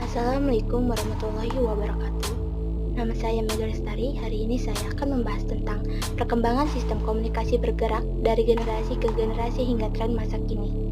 Assalamualaikum warahmatullahi wabarakatuh. Nama saya Mega Lestari. Hari ini saya akan membahas tentang perkembangan sistem komunikasi bergerak dari generasi ke generasi hingga tren masa kini.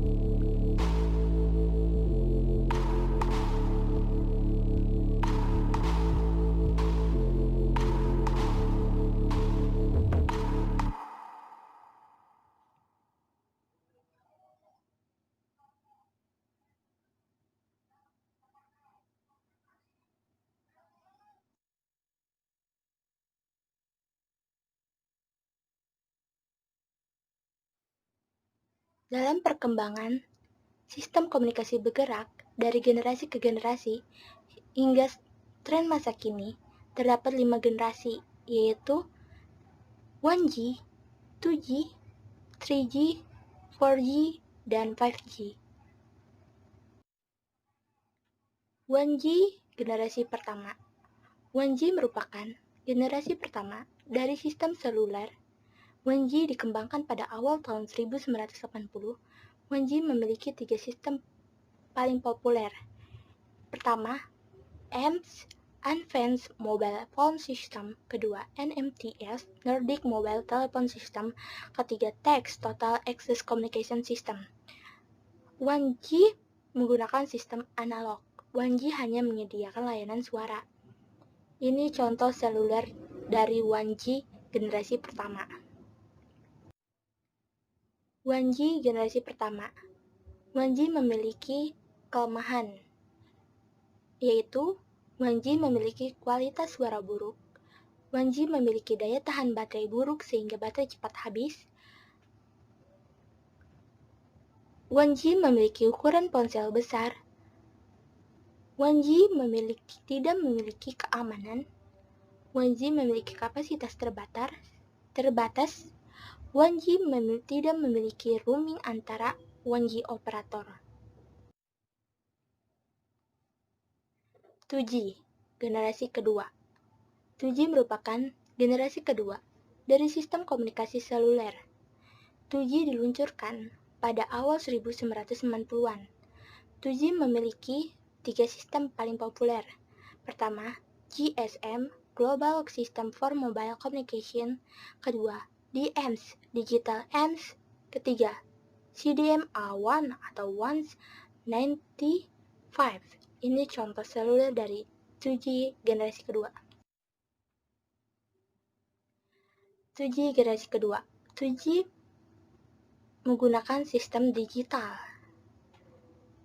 Dalam perkembangan sistem komunikasi bergerak dari generasi ke generasi hingga tren masa kini, terdapat 5 generasi, yaitu 1G, 2G, 3G, 4G, dan 5G. 1G generasi pertama. 1G merupakan generasi pertama dari sistem seluler. 1G dikembangkan pada awal tahun 1980. 1G memiliki 3 sistem paling populer. Pertama, AMS Advanced Mobile Phone System. Kedua, NMTS Nordic Mobile Telephone System. Ketiga, TACS Total Access Communication System. 1G menggunakan sistem analog. 1G hanya menyediakan layanan suara. Ini contoh seluler dari 1G generasi pertama. 1G generasi pertama. 1G memiliki kelemahan, yaitu 1G memiliki kualitas suara buruk. 1G memiliki daya tahan baterai buruk sehingga baterai cepat habis. 1G memiliki ukuran ponsel besar. 1G tidak memiliki keamanan. 1G memiliki kapasitas terbatas. 1G tidak memiliki roaming antara 1G operator. 2G, generasi kedua. 2G merupakan generasi kedua dari sistem komunikasi seluler. 2G diluncurkan pada awal 1990-an. 2G memiliki 3 sistem paling populer. Pertama, GSM, Global System for Mobile Communication. Kedua, DMS, Digital AMS. Ketiga, CDMA1 atau 195. Ini contoh seluler dari 2G generasi kedua. 2G generasi kedua. 2G menggunakan sistem digital.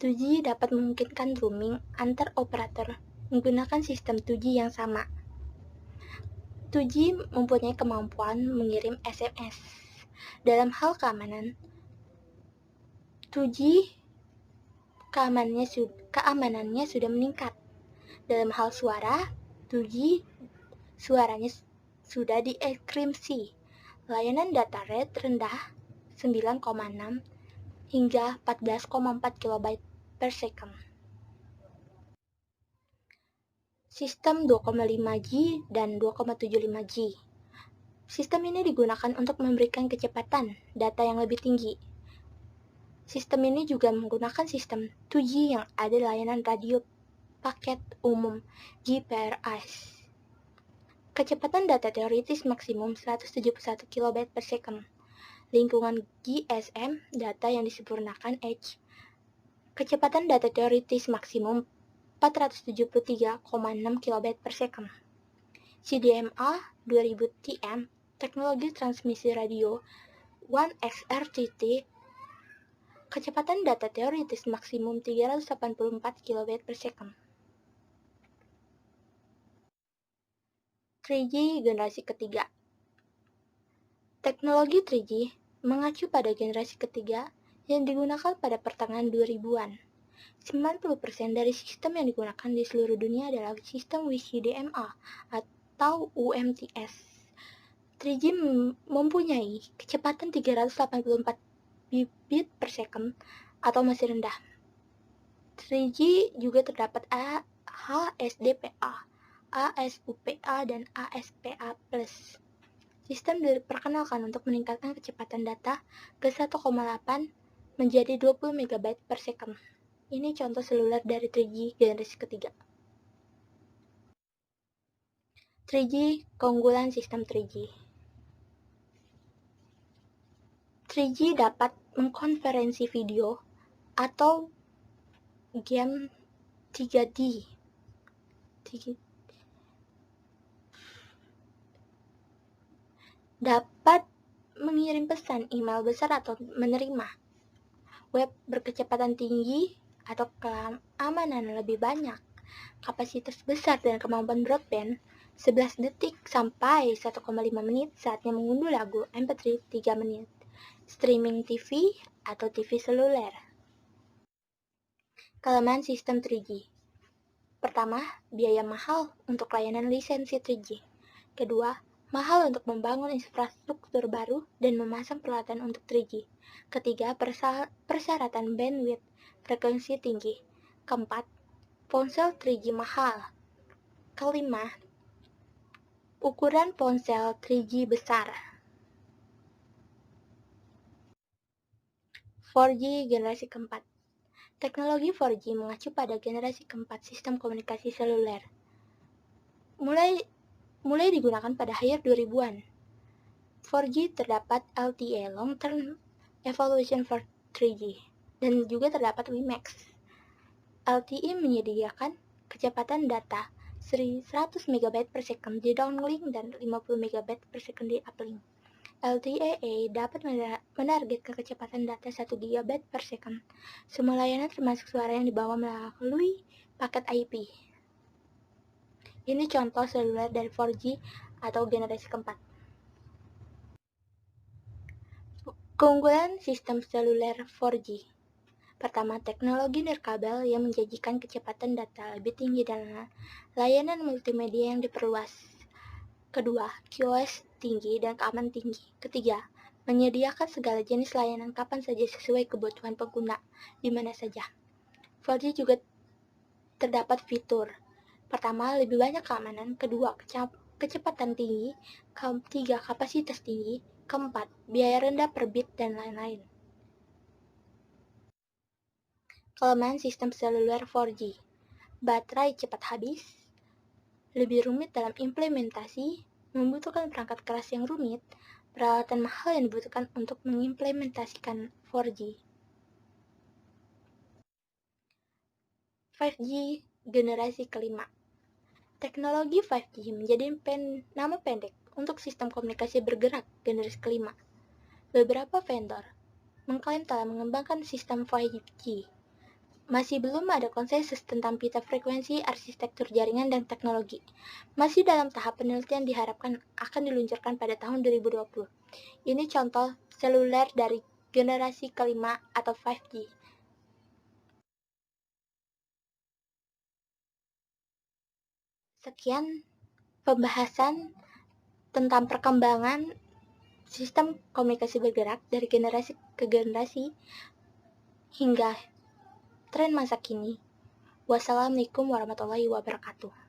2G dapat memungkinkan roaming antar operator menggunakan sistem 2G yang sama. 2G mempunyai kemampuan mengirim SMS. Dalam hal keamanan, 2G keamanannya sudah meningkat. Dalam hal suara, 2G suaranya sudah dienkripsi. Layanan data rate rendah 9,6 hingga 14,4 KB per second. Sistem 2,5G dan 2,75G. Sistem ini digunakan untuk memberikan kecepatan data yang lebih tinggi. Sistem ini juga menggunakan sistem 2G yang ada layanan radio paket umum GPRS. Kecepatan data teoritis maksimum 171 KB per second. Lingkungan GSM, data yang disempurnakan Edge. Kecepatan data teoritis maksimum 473,6 KB per second. CDMA 2000 TM, teknologi transmisi radio 1XRTT, Kecepatan data teoritis maksimum 384 kilobit per second. 3G generasi ketiga. Teknologi 3G mengacu pada generasi ketiga yang digunakan pada pertengahan 2000-an. 90% dari sistem yang digunakan di seluruh dunia adalah sistem WCDMA atau UMTS. 3G mempunyai kecepatan 384 bit per second atau masih rendah. 3G juga terdapat HSDPA, ASUPA, dan ASPA+. Sistem diperkenalkan untuk meningkatkan kecepatan data ke 1,8 menjadi 20 MB per second. Ini contoh seluler dari 3G generasi ketiga. 3G, keunggulan sistem 3G. 3G dapat mengkonferensi video atau game 3D. Dapat mengirim pesan email besar atau menerima. Web berkecepatan tinggi atau keamanan lebih banyak. Kapasitas besar dan kemampuan broadband 11 detik sampai 1,5 menit saatnya mengunduh lagu MP3 3 menit. Streaming TV atau TV seluler. Kelemahan sistem 3G. Pertama, biaya mahal untuk layanan lisensi 3G. Kedua, mahal untuk membangun infrastruktur baru dan memasang peralatan untuk 3G. Ketiga, persyaratan bandwidth frekuensi tinggi. Keempat, ponsel 3G mahal. Kelima, ukuran ponsel 3G besar. 4G generasi keempat. Teknologi 4G mengacu pada generasi keempat sistem komunikasi seluler. Mulai digunakan pada akhir 2000-an. 4G terdapat LTE Long Term Evolution for 3G dan juga terdapat WiMAX. LTE menyediakan kecepatan data 100 MB per second di downlink dan 50 MB per second di uplink. LTE dapat menargetkan kecepatan data 1 GB per second. Semua layanan termasuk suara yang dibawa melalui paket IP. Ini contoh seluler dari 4G atau generasi keempat. Keunggulan sistem seluler 4G. Pertama, teknologi nirkabel yang menjanjikan kecepatan data lebih tinggi dan layanan multimedia yang diperluas. Kedua, QoS tinggi dan keamanan tinggi. Ketiga, menyediakan segala jenis layanan kapan saja sesuai kebutuhan pengguna, di mana saja. 4G juga terdapat fitur. Pertama, lebih banyak keamanan. Kedua, kecepatan tinggi. Ketiga, kapasitas tinggi. Keempat, biaya rendah per bit dan lain-lain. Kelemahan sistem seluler 4G. Baterai cepat habis. Lebih rumit dalam implementasi, membutuhkan perangkat keras yang rumit, peralatan mahal yang dibutuhkan untuk mengimplementasikan 4G. 5G generasi kelima. Teknologi 5G menjadi nama pendek untuk sistem komunikasi bergerak generasi kelima. Beberapa vendor mengklaim telah mengembangkan sistem 5G. Masih belum ada konsensus tentang pita frekuensi, arsitektur jaringan, dan teknologi. Masih dalam tahap penelitian diharapkan akan diluncurkan pada tahun 2020. Ini contoh seluler dari generasi kelima atau 5G. Sekian pembahasan tentang perkembangan sistem komunikasi bergerak dari generasi ke generasi hingga tren masa kini. Wassalamualaikum warahmatullahi wabarakatuh.